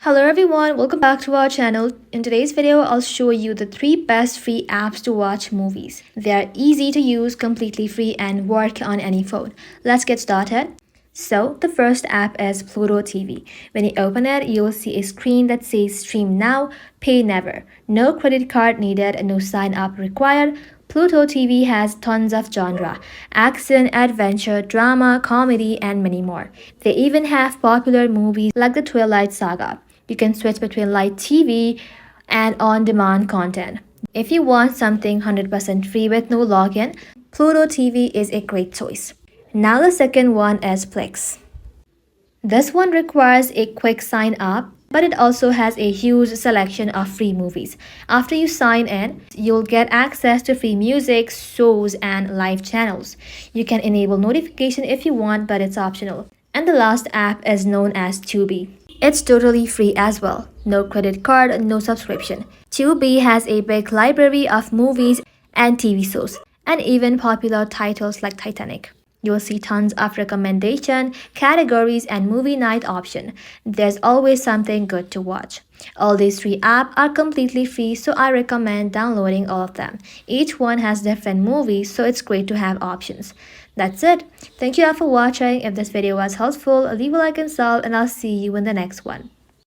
Hello everyone, welcome back to our channel. In today's video, I'll show you the 3 best free apps to watch movies. They are easy to use, completely free and work on any phone. Let's get started. So, the first app is Pluto TV. When you open it, you'll see a screen that says Stream Now, Pay Never. No credit card needed, no sign up required. Pluto TV has tons of genre: action, adventure, drama, comedy, and many more. They even have popular movies like the Twilight Saga. You can switch between light TV and on-demand content. If you want something 100% free with no login, Pluto TV is a great choice. Now the second one is Plex. This one requires a quick sign up, but it also has a huge selection of free movies. After you sign in, you'll get access to free music, shows, and live channels. You can enable notification if you want, but it's optional. And the last app is known as Tubi. It's totally free as well. No credit card, no subscription. Tubi has a big library of movies and TV shows, and even popular titles like Titanic. You'll see tons of recommendation, categories, and movie night option. There's always something good to watch. All these 3 apps are completely free, so I recommend downloading all of them. Each one has different movies, so it's great to have options. That's it. Thank you all for watching. If this video was helpful, leave a like and sub, and I'll see you in the next one.